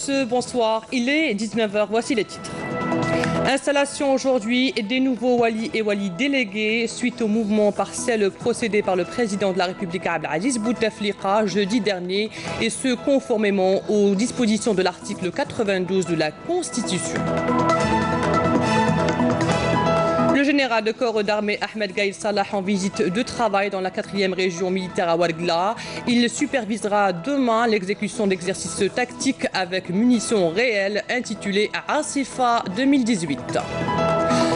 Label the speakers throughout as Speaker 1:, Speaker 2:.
Speaker 1: tous, bonsoir. Il est 19h, voici les titres. Installation aujourd'hui des nouveaux wali et wali délégués suite au mouvement partiel procédé par le président de la République Abdelaziz Bouteflika jeudi dernier, et ce conformément aux dispositions de l'article 92 de la Constitution. Le général de corps d'armée Ahmed Gaïd Salah en visite de travail dans la 4e région militaire à Ouargla. Il supervisera demain l'exécution d'exercices tactiques avec munitions réelles intitulé Asifa 2018.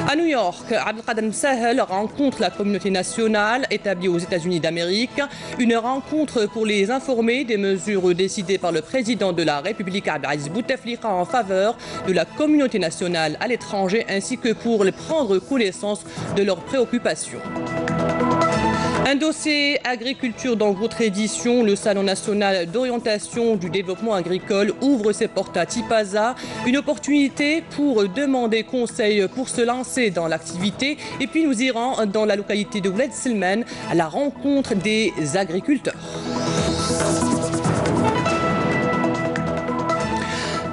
Speaker 1: À New York, Abdelkader Sahel rencontre la communauté nationale établie aux États-Unis d'Amérique. Une rencontre pour les informer des mesures décidées par le président de la République Abdelaziz Bouteflika en faveur de la communauté nationale à l'étranger, ainsi que pour prendre connaissance de leurs préoccupations. Un dossier agriculture dans votre édition. Le Salon national d'orientation du développement agricole ouvre ses portes à Tipaza. Une opportunité pour demander conseil pour se lancer dans l'activité. Et puis nous irons dans la localité de Oued Selman à la rencontre des agriculteurs.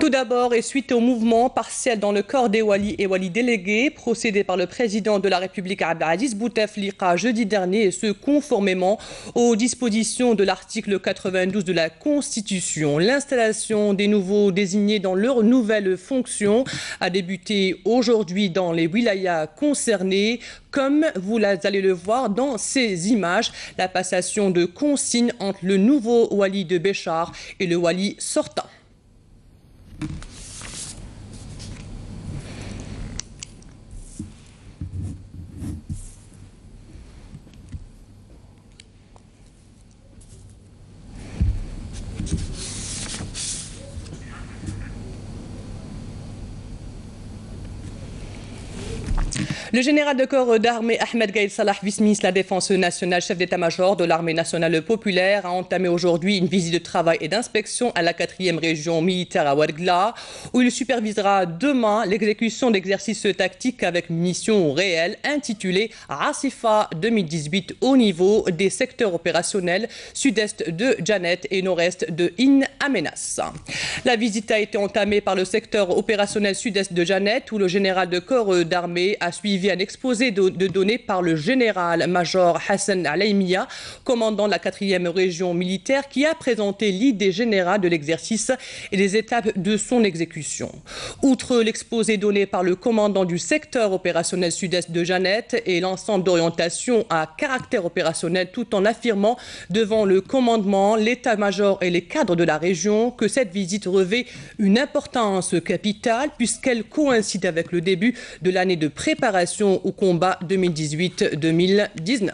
Speaker 1: Tout d'abord, et suite au mouvement partiel dans le corps des wali et wali délégués procédé par le président de la République Abdelaziz Bouteflika jeudi dernier, et ce conformément aux dispositions de l'article 92 de la Constitution. L'installation des nouveaux désignés dans leurs nouvelles fonctions a débuté aujourd'hui dans les wilayas concernés. Comme vous allez le voir dans ces images, la passation de consignes entre le nouveau wali de Béchar et le wali sortant. Le général de corps d'armée Ahmed Gaïd Salah, vice-ministre de la Défense nationale, chef d'état-major de l'armée nationale populaire, a entamé aujourd'hui une visite de travail et d'inspection à la 4e région militaire à Ouargla, où il supervisera demain l'exécution d'exercices tactiques avec munitions réelles intitulés Asifa 2018 au niveau des secteurs opérationnels sud-est de Janet et nord-est de In Amenas. La visite a été entamée par le secteur opérationnel sud-est de Janet, où le général de corps d'armée a suivi un exposé de données par le général-major Hassan Alaimia, commandant la 4e région militaire, qui a présenté l'idée générale de l'exercice et les étapes de son exécution. Outre l'exposé donné par le commandant du secteur opérationnel sud-est de Janet et l'ensemble d'orientation à caractère opérationnel, tout en affirmant devant le commandement, l'état-major et les cadres de la région que cette visite revêt une importance capitale puisqu'elle coïncide avec le début de l'année de préparation au combat 2018-2019.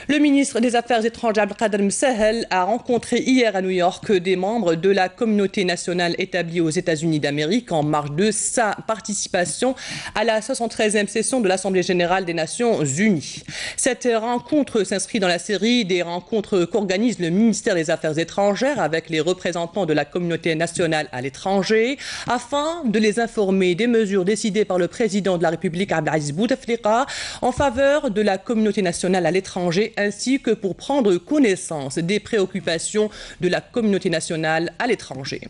Speaker 1: Le ministre des Affaires étrangères Abdelkader Sahel a rencontré hier à New York des membres de la communauté nationale établie aux États-Unis d'Amérique en marge de sa participation à la 73e session de l'Assemblée générale des Nations unies. Cette rencontre s'inscrit dans la série des rencontres qu'organise le ministère des Affaires étrangères avec les représentants de la communauté nationale à l'étranger afin de les informer des mesures décidées par le président de la République Abdelaziz Bouteflika en faveur de la communauté nationale à l'étranger, ainsi que pour prendre connaissance des préoccupations de la communauté nationale à l'étranger.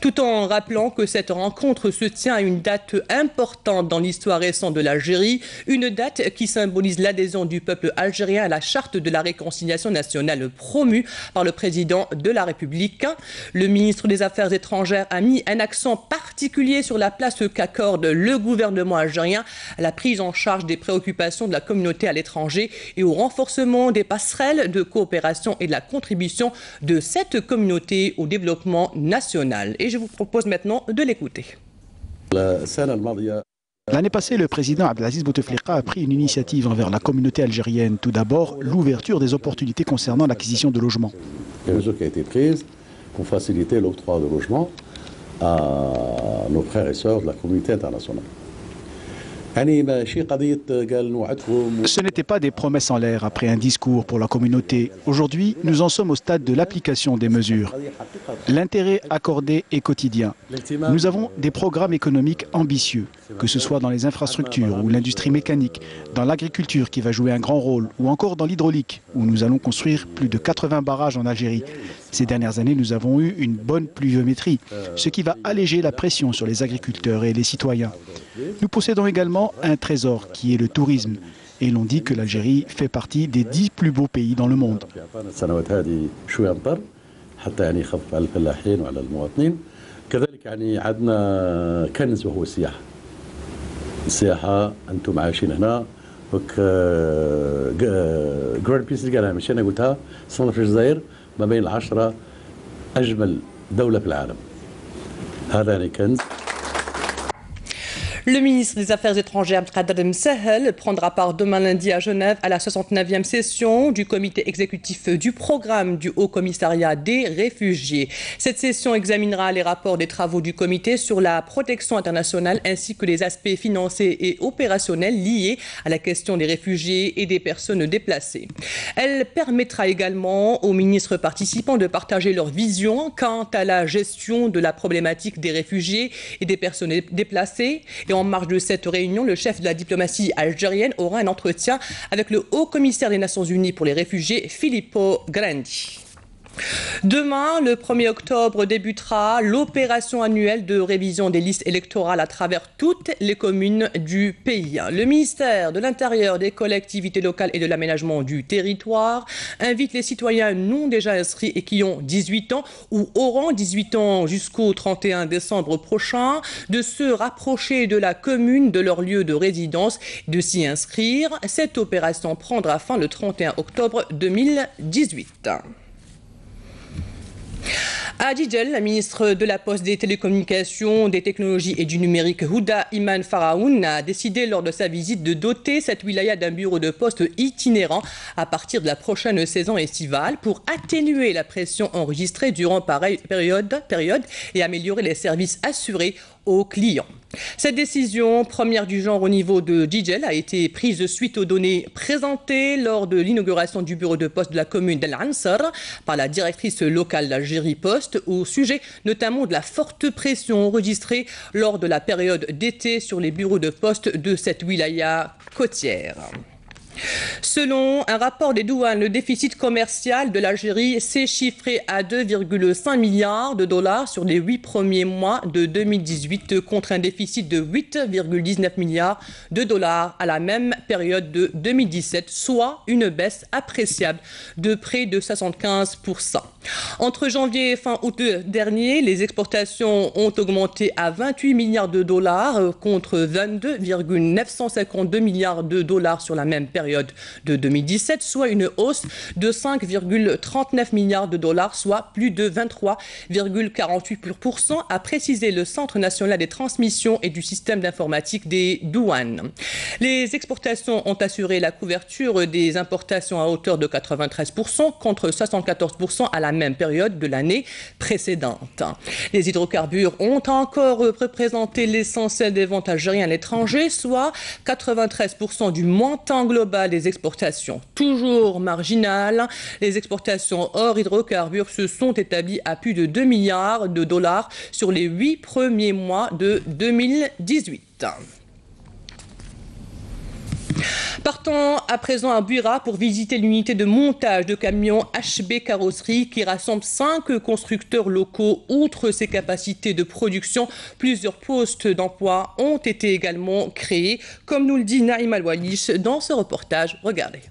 Speaker 1: Tout en rappelant que cette rencontre se tient à une date importante dans l'histoire récente de l'Algérie, une date qui symbolise l'adhésion du peuple algérien à la charte de la réconciliation nationale promue par le président de la République. Le ministre des Affaires étrangères a mis un accent particulier sur la place qu'accorde le gouvernement algérien à la prise en charge des préoccupations de la communauté à l'étranger et au renforcement des passerelles de coopération et de la contribution de cette communauté au développement national. Et je vous propose maintenant de l'écouter.
Speaker 2: L'année passée, le président Abdelaziz Bouteflika a pris une initiative envers la communauté algérienne. Tout d'abord, l'ouverture des opportunités concernant l'acquisition de logements.
Speaker 3: Une mesure qui a été prise pour faciliter l'octroi de logements à nos frères et sœurs de la communauté internationale.
Speaker 2: Ce n'était pas des promesses en l'air après un discours pour la communauté. Aujourd'hui, nous en sommes au stade de l'application des mesures. L'intérêt accordé est quotidien. Nous avons des programmes économiques ambitieux, que ce soit dans les infrastructures ou l'industrie mécanique, dans l'agriculture qui va jouer un grand rôle, ou encore dans l'hydraulique, où nous allons construire plus de 80 barrages en Algérie. Ces dernières années, nous avons eu une bonne pluviométrie, ce qui va alléger la pression sur les agriculteurs et les citoyens. Nous possédons également un trésor qui est le tourisme. Et l'on dit que l'Algérie fait partie des 10 plus beaux pays dans le monde.
Speaker 1: Le ministre des Affaires étrangères Abdelkader Msahel prendra part demain lundi à Genève à la 69e session du comité exécutif du programme du Haut Commissariat des réfugiés. Cette session examinera les rapports des travaux du comité sur la protection internationale ainsi que les aspects financiers et opérationnels liés à la question des réfugiés et des personnes déplacées. Elle permettra également aux ministres participants de partager leur vision quant à la gestion de la problématique des réfugiés et des personnes déplacées. Et en marge de cette réunion, le chef de la diplomatie algérienne aura un entretien avec le haut commissaire des Nations Unies pour les réfugiés, Filippo Grandi. Demain, le 1er octobre, débutera l'opération annuelle de révision des listes électorales à travers toutes les communes du pays. Le ministère de l'Intérieur, des collectivités locales et de l'aménagement du territoire invite les citoyens non déjà inscrits et qui ont 18 ans ou auront 18 ans jusqu'au 31 décembre prochain de se rapprocher de la commune de leur lieu de résidence, de s'y inscrire. Cette opération prendra fin le 31 octobre 2018. À Djidjel, la ministre de la Poste, des Télécommunications, des Technologies et du Numérique, Houda Iman Faraoun, a décidé lors de sa visite de doter cette wilaya d'un bureau de poste itinérant à partir de la prochaine saison estivale pour atténuer la pression enregistrée durant pareille période et améliorer les services assurés aux clients. Cette décision, première du genre au niveau de Djidjel, a été prise suite aux données présentées lors de l'inauguration du bureau de poste de la commune d'El Ansar par la directrice locale d'Algérie Poste, au sujet notamment de la forte pression enregistrée lors de la période d'été sur les bureaux de poste de cette wilaya côtière. Selon un rapport des douanes, le déficit commercial de l'Algérie s'est chiffré à 2,5 milliards de dollars sur les 8 premiers mois de 2018 contre un déficit de 8,19 milliards de dollars à la même période de 2017, soit une baisse appréciable de près de 75%. Entre janvier et fin août dernier, les exportations ont augmenté à 28 milliards de dollars contre 22,952 milliards de dollars sur la même période de 2017, soit une hausse de 5,39 milliards de dollars, soit plus de 23,48%, a précisé le Centre national des transmissions et du système d'informatique des douanes. Les exportations ont assuré la couverture des importations à hauteur de 93% contre 74% à la même période de l'année précédente. Les hydrocarbures ont encore représenté l'essentiel des ventes algériennes à l'étranger, soit 93% du montant global des exportations. Toujours marginales, les exportations hors hydrocarbures se sont établies à plus de 2 milliards de dollars sur les 8 premiers mois de 2018. Partons à présent à Bouira pour visiter l'unité de montage de camions HB Carrosserie qui rassemble 5 constructeurs locaux. Outre ses capacités de production, plusieurs postes d'emploi ont été également créés, comme nous le dit Naïm Al-Walish dans ce reportage. Regardez.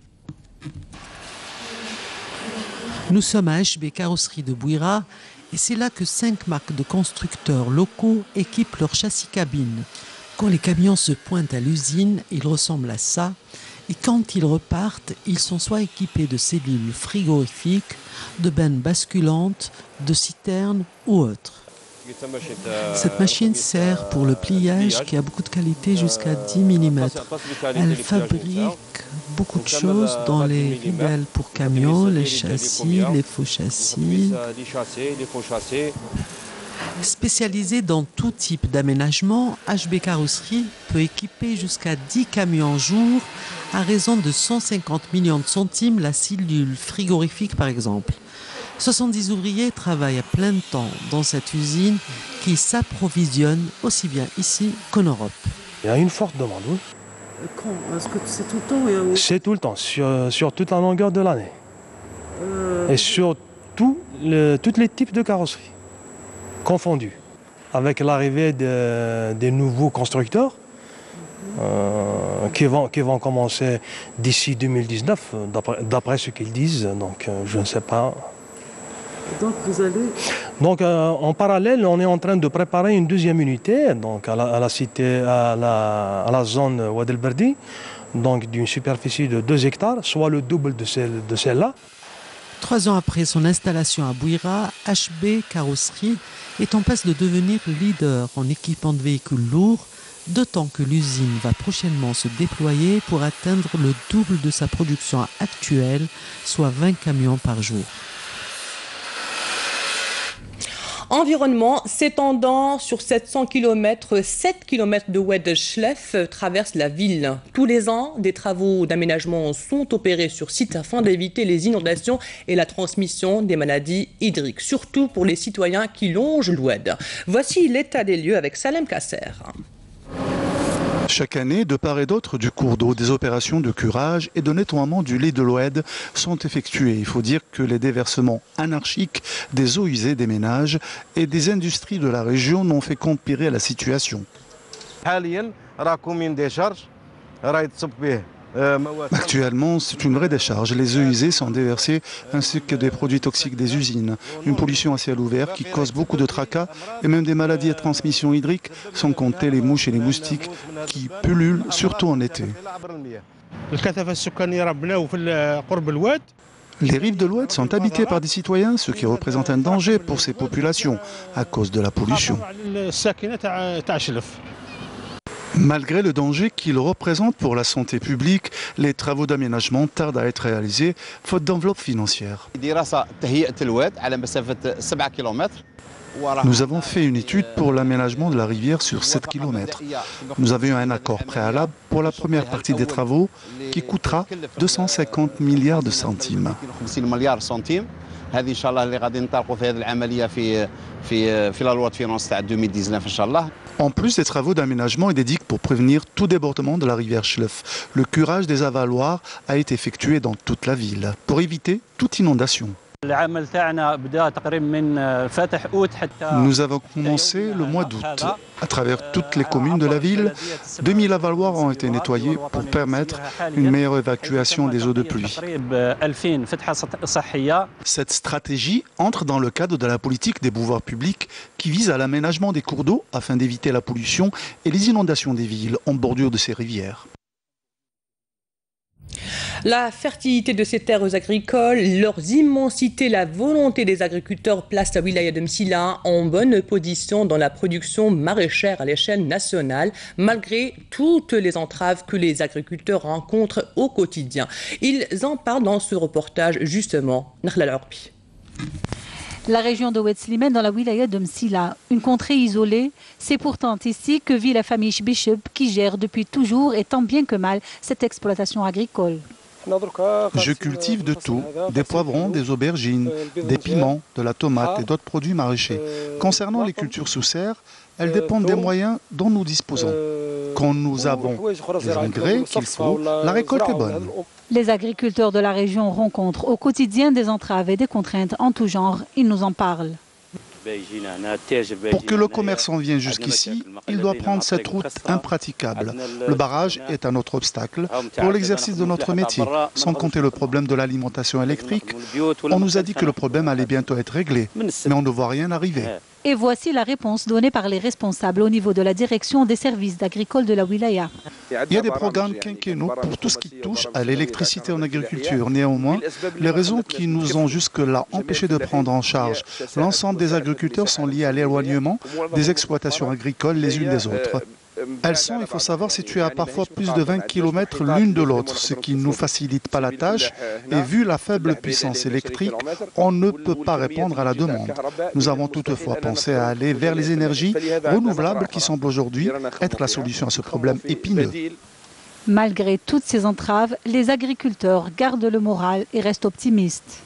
Speaker 4: Nous sommes à HB Carrosserie de Bouira et c'est là que 5 marques de constructeurs locaux équipent leurs châssis cabines. Quand les camions se pointent à l'usine, ils ressemblent à ça. Et quand ils repartent, ils sont soit équipés de cellules frigorifiques, de bennes basculantes, de citernes ou autres. Cette machine sert pour le pliage qui a beaucoup de qualité jusqu'à 10 mm. Elle fabrique beaucoup de choses dans les ridelles pour camions, les châssis, les faux châssis. Spécialisé dans tout type d'aménagement, HB Carrosserie peut équiper jusqu'à 10 camions jour à raison de 150 millions de centimes la cellule frigorifique par exemple. 70 ouvriers travaillent à plein temps dans cette usine qui s'approvisionne aussi bien ici qu'en Europe.
Speaker 5: Il y a une forte demande, oui.
Speaker 4: Quand? Est-ce que c'est tout le temps?
Speaker 5: C'est tout le temps, sur toute la longueur de l'année. Et sur tous les types de carrosseries confondus. Avec l'arrivée des nouveaux constructeurs qui vont commencer d'ici 2019, d'après ce qu'ils disent. Donc je ne sais pas.
Speaker 4: Donc vous allez...
Speaker 5: Donc en parallèle, on est en train de préparer une deuxième unité donc à la zone Oued El Berdi, donc d'une superficie de 2 hectares, soit le double de celle-là.
Speaker 4: 3 ans après son installation à Bouira, HB Carrosserie est en passe de devenir leader en équipement de véhicules lourds, d'autant que l'usine va prochainement se déployer pour atteindre le double de sa production actuelle, soit 20 camions par jour.
Speaker 1: Environnement, s'étendant sur 700 km, 7 km de Oued Chlef traversent la ville. Tous les ans, des travaux d'aménagement sont opérés sur site afin d'éviter les inondations et la transmission des maladies hydriques, surtout pour les citoyens qui longent l'Oued. Voici l'état des lieux avec Salem Kasser.
Speaker 2: Chaque année, de part et d'autre du cours d'eau, des opérations de curage et de nettoiement du lit de l'Oued sont effectuées. Il faut dire que les déversements anarchiques des eaux usées des ménages et des industries de la région n'ont fait qu'empirer la situation. Actuellement, c'est une vraie décharge. Les eaux usées sont déversées ainsi que des produits toxiques des usines. Une pollution à ciel ouvert qui cause beaucoup de tracas et même des maladies à transmission hydrique, sans compter les mouches et les moustiques qui pullulent, surtout en été. Les rives de l'Oued sont habitées par des citoyens, ce qui représente un danger pour ces populations à cause de la pollution. Malgré le danger qu'il représente pour la santé publique, les travaux d'aménagement tardent à être réalisés, faute d'enveloppe financière. Nous avons fait une étude pour l'aménagement de la rivière sur 7 km. Nous avions un accord préalable pour la première partie des travaux qui coûtera 250 milliards de centimes. En plus des travaux d'aménagement et des digues pour prévenir tout débordement de la rivière Chlef, le curage des avaloirs a été effectué dans toute la ville pour éviter toute inondation. Nous avons commencé le mois d'août. À travers toutes les communes de la ville, 2000 avaloirs ont été nettoyés pour permettre une meilleure évacuation des eaux de pluie. Cette stratégie entre dans le cadre de la politique des pouvoirs publics qui vise à l'aménagement des cours d'eau afin d'éviter la pollution et les inondations des villes en bordure de ces rivières.
Speaker 1: La fertilité de ces terres agricoles, leurs immensités, la volonté des agriculteurs placent la wilaya de Msila en bonne position dans la production maraîchère à l'échelle nationale, malgré toutes les entraves que les agriculteurs rencontrent au quotidien. Ils en parlent dans ce reportage justement.
Speaker 6: La région de Oued Slimane dans la wilaya de Msila, une contrée isolée, c'est pourtant ici que vit la famille Shbisheb qui gère depuis toujours et tant bien que mal cette exploitation agricole.
Speaker 2: Je cultive de tout, des poivrons, des aubergines, des piments, de la tomate et d'autres produits maraîchers. Concernant les cultures sous serre, elles dépendent des moyens dont nous disposons. Quand nous avons les engrais qu'il faut, la récolte est bonne.
Speaker 6: Les agriculteurs de la région rencontrent au quotidien des entraves et des contraintes en tout genre. Ils nous en parlent.
Speaker 2: Pour que le commerçant vienne jusqu'ici, il doit prendre cette route impraticable. Le barrage est un autre obstacle pour l'exercice de notre métier, sans compter le problème de l'alimentation électrique. On nous a dit que le problème allait bientôt être réglé, mais on ne voit rien arriver.
Speaker 6: Et voici la réponse donnée par les responsables au niveau de la direction des services agricoles de la wilaya.
Speaker 2: Il y a des programmes quinquennaux pour tout ce qui touche à l'électricité en agriculture. Néanmoins, les raisons qui nous ont jusque-là empêchés de prendre en charge l'ensemble des agriculteurs sont liées à l'éloignement des exploitations agricoles les unes des autres.
Speaker 7: Elles sont, il faut savoir, situées à parfois plus de 20 km l'une de l'autre, ce qui ne nous facilite pas la tâche. Et vu la faible puissance électrique, on ne peut pas répondre à la demande. Nous avons toutefois pensé à aller vers les énergies renouvelables qui semblent aujourd'hui être la solution à ce problème épineux.
Speaker 6: Malgré toutes ces entraves, les agriculteurs gardent le moral et restent optimistes.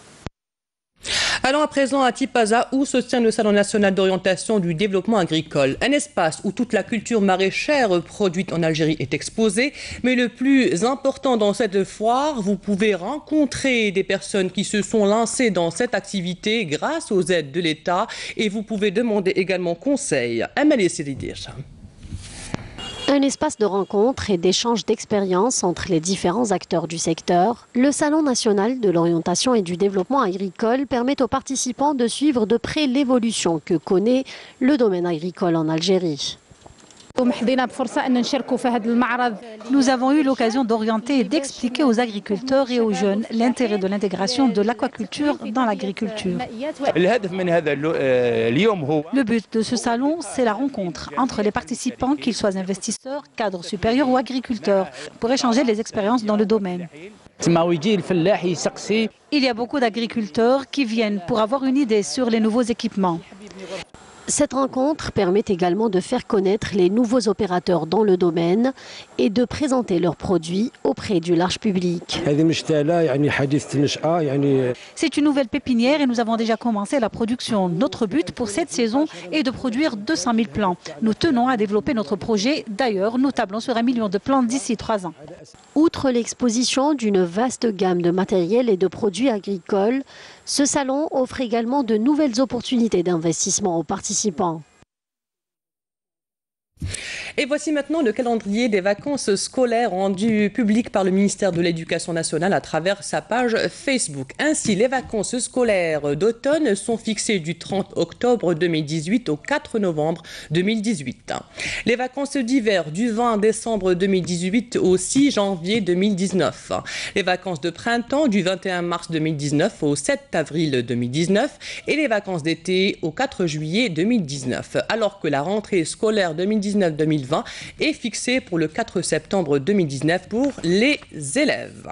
Speaker 1: Allons à présent à Tipaza où se tient le Salon national d'orientation du développement agricole. Un espace où toute la culture maraîchère produite en Algérie est exposée. Mais le plus important dans cette foire, vous pouvez rencontrer des personnes qui se sont lancées dans cette activité grâce aux aides de l'État. Et vous pouvez demander également conseil. Amélie Siridir.
Speaker 8: Un espace de rencontre et d'échange d'expériences entre les différents acteurs du secteur, le Salon national de l'orientation et du développement agricole permet aux participants de suivre de près l'évolution que connaît le domaine agricole en Algérie.
Speaker 6: Nous avons eu l'occasion d'orienter et d'expliquer aux agriculteurs et aux jeunes l'intérêt de l'intégration de l'aquaculture dans l'agriculture. Le but de ce salon, c'est la rencontre entre les participants, qu'ils soient investisseurs, cadres supérieurs ou agriculteurs, pour échanger les expériences dans le domaine. Il y a beaucoup d'agriculteurs qui viennent pour avoir une idée sur les nouveaux équipements.
Speaker 8: Cette rencontre permet également de faire connaître les nouveaux opérateurs dans le domaine et de présenter leurs produits auprès du large public.
Speaker 6: C'est une nouvelle pépinière et nous avons déjà commencé la production. Notre but pour cette saison est de produire 200 000 plants. Nous tenons à développer notre projet. D'ailleurs, nous tablons sur 1 million de plants d'ici 3 ans.
Speaker 8: Outre l'exposition d'une vaste gamme de matériel et de produits agricoles, ce salon offre également de nouvelles opportunités d'investissement aux participants.
Speaker 1: Et voici maintenant le calendrier des vacances scolaires rendu public par le ministère de l'Éducation nationale à travers sa page Facebook. Ainsi, les vacances scolaires d'automne sont fixées du 30 octobre 2018 au 4 novembre 2018. Les vacances d'hiver du 20 décembre 2018 au 6 janvier 2019. Les vacances de printemps du 21 mars 2019 au 7 avril 2019 et les vacances d'été au 4 juillet 2019. Alors que la rentrée scolaire 2019-2020 est fixée pour le 4 septembre 2019 pour les élèves.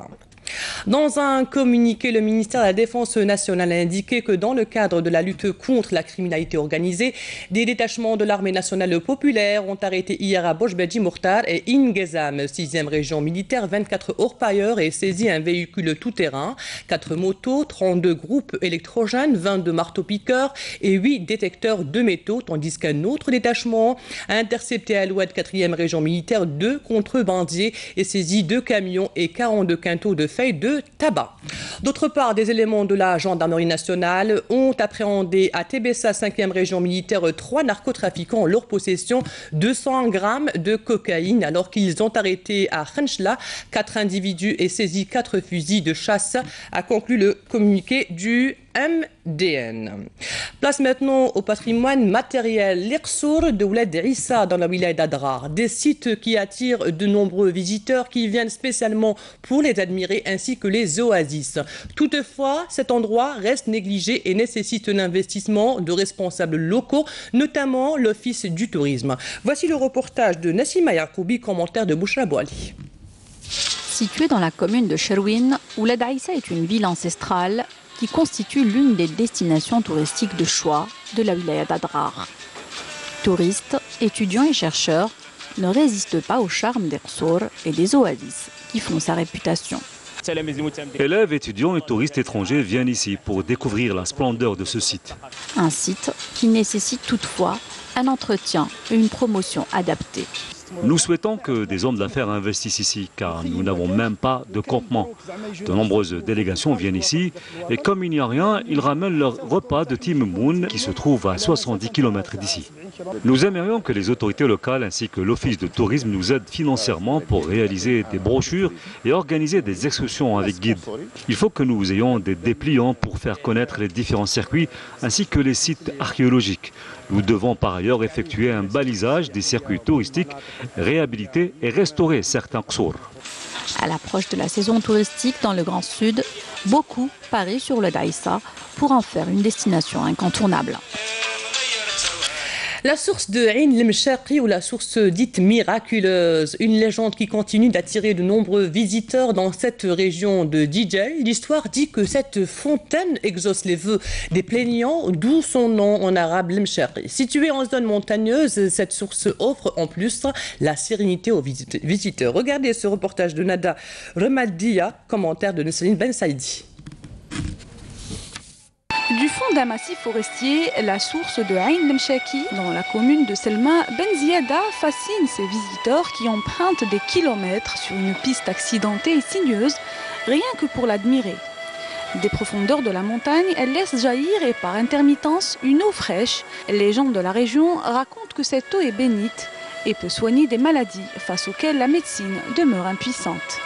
Speaker 1: Dans un communiqué, le ministère de la Défense nationale a indiqué que dans le cadre de la lutte contre la criminalité organisée, des détachements de l'armée nationale populaire ont arrêté hier à Bojbedji Mourtar et Ingezam, 6e région militaire, 24 orpailleurs et saisi un véhicule tout-terrain, 4 motos, 32 groupes électrogènes, 22 marteaux-piqueurs et 8 détecteurs de métaux, tandis qu'un autre détachement a intercepté à l'ouest 4e région militaire 2 contrebandiers et saisi 2 camions et 42 quintaux de de tabac. D'autre part, des éléments de la gendarmerie nationale ont appréhendé à Tébessa, 5e région militaire, 3 narcotrafiquants en leur possession 200 grammes de cocaïne, alors qu'ils ont arrêté à Khenchla 4 individus et saisi 4 fusils de chasse, a conclu le communiqué du MDN. Place maintenant au patrimoine matériel. L'Iqsour de Ouled Issa dans la wilaya d'Adrar. Des sites qui attirent de nombreux visiteurs qui viennent spécialement pour les admirer ainsi que les oasis. Toutefois, cet endroit reste négligé et nécessite un investissement de responsables locaux, notamment l'Office du tourisme. Voici le reportage de Nassima Yacoubi, commentaire de Bouchra Bouali.
Speaker 9: Située dans la commune de Cherwin, Ouled Issa est une ville ancestrale qui constitue l'une des destinations touristiques de choix de la wilaya d'Adrar. Touristes, étudiants et chercheurs ne résistent pas au charme des Qsour et des oasis qui font sa réputation.
Speaker 10: Élèves, étudiants et touristes étrangers viennent ici pour découvrir la splendeur de ce site.
Speaker 9: Un site qui nécessite toutefois un entretien et une promotion adaptée.
Speaker 10: Nous souhaitons que des hommes d'affaires investissent ici, car nous n'avons même pas de campement. De nombreuses délégations viennent ici, et comme il n'y a rien, ils ramènent leur repas de Timoun, qui se trouve à 70 km d'ici. Nous aimerions que les autorités locales ainsi que l'Office de tourisme nous aident financièrement pour réaliser des brochures et organiser des excursions avec guide. Il faut que nous ayons des dépliants pour faire connaître les différents circuits ainsi que les sites archéologiques. Nous devons par ailleurs effectuer un balisage des circuits touristiques, réhabiliter et restaurer certains Qsour.
Speaker 9: À l'approche de la saison touristique dans le Grand Sud, beaucoup parient sur le Issa pour en faire une destination incontournable.
Speaker 1: La source de Ain el-Mshaqi, ou la source dite miraculeuse, une légende qui continue d'attirer de nombreux visiteurs dans cette région de DJ. L'histoire dit que cette fontaine exauce les vœux des plaignants, d'où son nom en arabe el-Mshaqi. Située en zone montagneuse, cette source offre en plus la sérénité aux visiteurs. Regardez ce reportage de Nada Remaddia, commentaire de Nesrine Ben Saïdi.
Speaker 9: Du fond d'un massif forestier, la source de Ain el-Mshaqi, dans la commune de Selma Ben Ziada, fascine ses visiteurs qui empruntent des kilomètres sur une piste accidentée et sinueuse, rien que pour l'admirer. Des profondeurs de la montagne, elle laisse jaillir et par intermittence une eau fraîche. Les gens de la région racontent que cette eau est bénite et peut soigner des maladies face auxquelles la médecine demeure impuissante.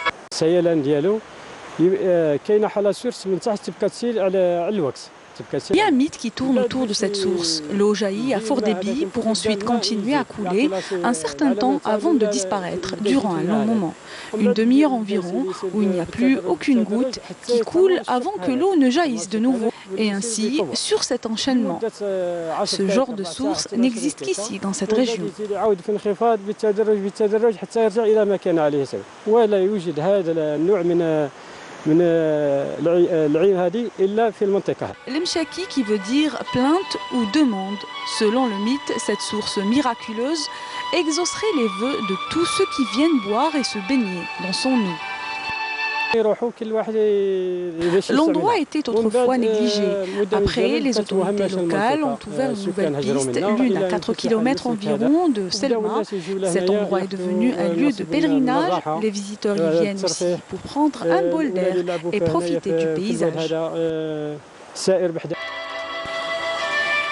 Speaker 9: Il y a un mythe qui tourne autour de cette source. L'eau jaillit à fort débit pour ensuite continuer à couler un certain temps avant de disparaître durant un long moment. Une demi-heure environ où il n'y a plus aucune goutte qui coule avant que l'eau ne jaillisse de nouveau. Et ainsi, sur cet enchaînement. Ce genre de source n'existe qu'ici, dans cette région. L'Mshaqi qui veut dire plainte ou demande. Selon le mythe, cette source miraculeuse exaucerait les vœux de tous ceux qui viennent boire et se baigner dans son eau. L'endroit était autrefois négligé. Après, les autorités locales ont ouvert une nouvelle piste, l'une à 4 km environ de Selma. Cet endroit est devenu un lieu de pèlerinage. Les visiteurs y viennent aussi pour prendre un bol d'air et profiter du paysage.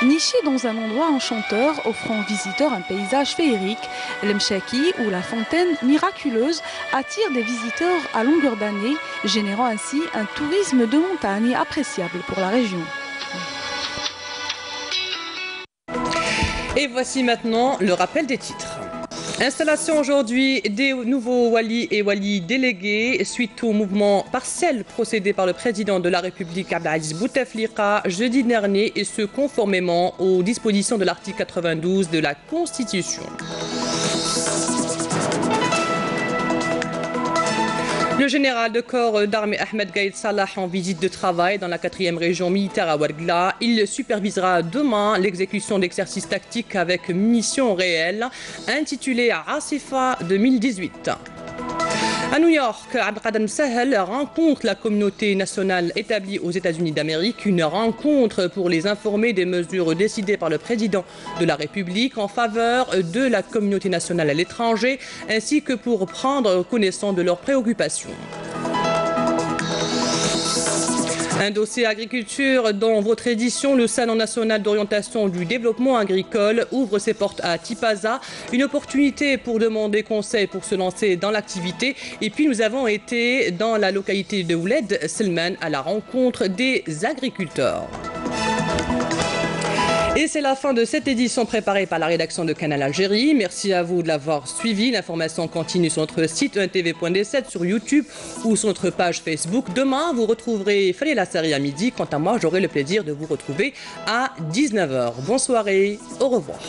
Speaker 9: Niché dans un endroit enchanteur offrant aux visiteurs un paysage féerique, l'Mshaqi ou la fontaine miraculeuse attire des visiteurs à longueur d'année, générant ainsi un tourisme de montagne appréciable pour la région.
Speaker 1: Et voici maintenant le rappel des titres. Installation aujourd'hui des nouveaux walis et walis délégués suite au mouvement partiel procédé par le président de la République Abdelaziz Bouteflika jeudi dernier, et ce conformément aux dispositions de l'article 92 de la Constitution. Le général de corps d'armée Ahmed Gaïd Salah en visite de travail dans la 4e région militaire à Ouargla. Il supervisera demain l'exécution d'exercices tactiques avec munitions réelles intitulé Asifa 2018. À New York, Abdelkader Msahel rencontre la communauté nationale établie aux États-Unis d'Amérique, une rencontre pour les informer des mesures décidées par le président de la République en faveur de la communauté nationale à l'étranger, ainsi que pour prendre connaissance de leurs préoccupations. Un dossier agriculture dans votre édition. Le Salon national d'orientation du développement agricole ouvre ses portes à Tipaza. Une opportunité pour demander conseil pour se lancer dans l'activité. Et puis nous avons été dans la localité de Ouled Selman à la rencontre des agriculteurs. Et c'est la fin de cette édition préparée par la rédaction de Canal Algérie. Merci à vous de l'avoir suivi. L'information continue sur notre site untv.d7, sur YouTube ou sur notre page Facebook. Demain, vous retrouverez Fallait la série à midi. Quant à moi, j'aurai le plaisir de vous retrouver à 19h. Bonne soirée, au revoir.